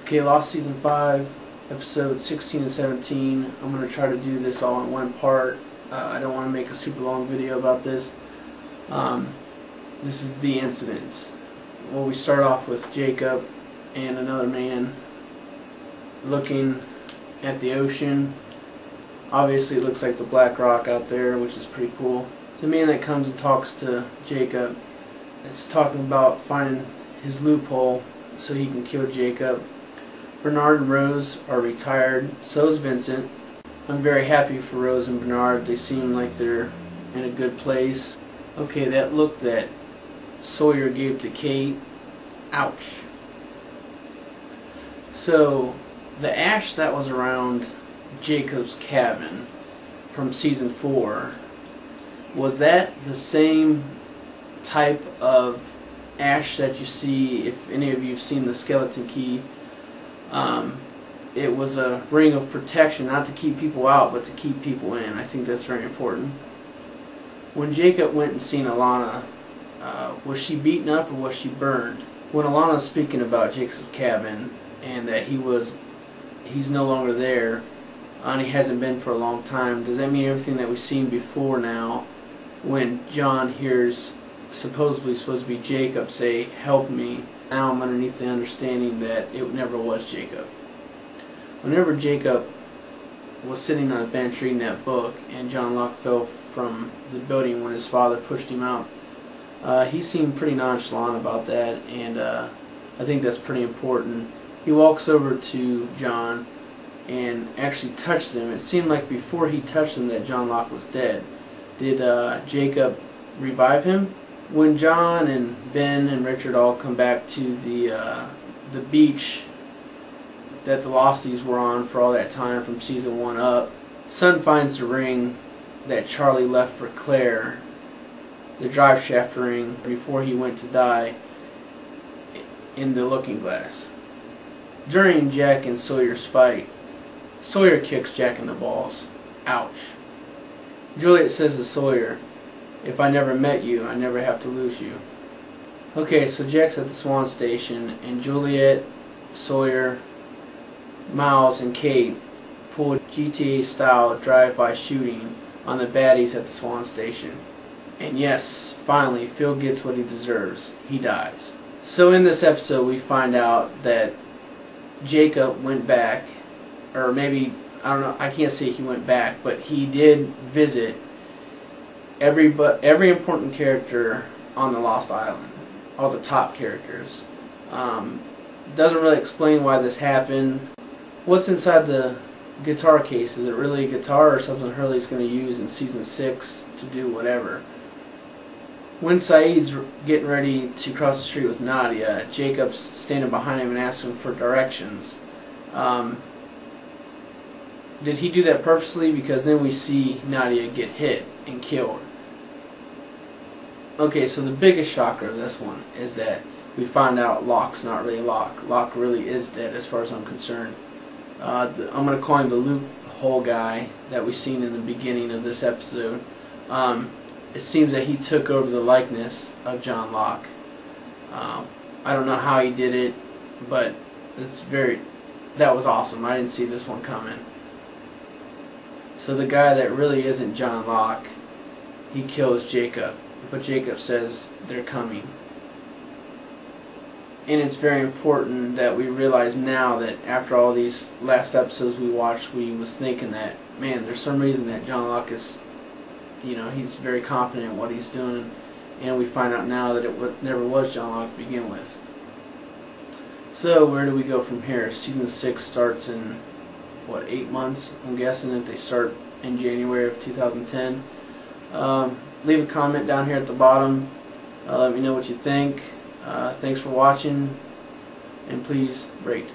Okay, Lost Season 5, Episodes 16 and 17. I'm going to try to do this all in one part. I don't want to make a super long video about this. This is the incident. Well, we start off with Jacob and another man looking at the ocean. Obviously it looks like the Black Rock out there, which is pretty cool. The man that comes and talks to Jacob is talking about finding his loophole so he can kill Jacob. Bernard and Rose are retired, so is Vincent. I'm very happy for Rose and Bernard. They seem like they're in a good place. Okay, that look that Sawyer gave to Kate, ouch. So, the ash that was around Jacob's cabin from Season 4, was that the same type of ash that you see if any of you have seen the Skeleton Key? It was a ring of protection, not to keep people out, but to keep people in. I think that's very important. When Jacob went and seen Alana, was she beaten up or was she burned? When Alana's speaking about Jacob's cabin and that he's no longer there, and he hasn't been for a long time, does that mean everything that we've seen before now, when John hears supposedly supposed to be Jacob say, "Help me," now I'm underneath the understanding that it never was Jacob. Whenever Jacob was sitting on a bench reading that book and John Locke fell from the building when his father pushed him out, he seemed pretty nonchalant about that, and I think that's pretty important. He walks over to John and actually touched him. It seemed like before he touched him that John Locke was dead. Did Jacob revive him? When John and Ben and Richard all come back to the beach that the Losties were on for all that time from Season 1 up, Sun finds the ring that Charlie left for Claire, the drive shaft ring, before he went to die, in the looking glass. During Jack and Sawyer's fight, Sawyer kicks Jack in the balls. Ouch. Juliet says to Sawyer, "If I never met you, I never have to lose you." Okay, so Jack's at the Swan Station, and Juliet, Sawyer, Miles, and Kate pull a GTA-style drive-by shooting on the baddies at the Swan Station. And yes, finally, Phil gets what he deserves. He dies. So in this episode, we find out that Jacob went back, or maybe, I don't know, I can't say he went back, but he did visit every important character on the Lost Island, all the top characters. Doesn't really explain why this happened. What's inside the guitar case? Is it really a guitar or something Hurley's going to use in Season 6 to do whatever? When Saeed's getting ready to cross the street with Nadia, Jacob's standing behind him and asking for directions. Did he do that purposely? Because then we see Nadia get hit and killed. Okay, so the biggest shocker of this one is that we find out Locke's not really Locke. Locke really is dead as far as I'm concerned. I'm going to call him the loophole guy that we seen in the beginning of this episode. It seems that he took over the likeness of John Locke. I don't know how he did it, but that was awesome. I didn't see this one coming. So the guy that really isn't John Locke, he kills Jacob, but Jacob says they're coming. And it's very important that we realize now that after all these last episodes we watched, we was thinking that, man, there's some reason that John Locke is, he's very confident in what he's doing, and we find out now that it never was John Locke to begin with. So where do we go from here? Season 6 starts in, what, 8 months? I'm guessing if they start in January of 2010. Leave a comment down here at the bottom. Let me know what you think. Thanks for watching, and please rate.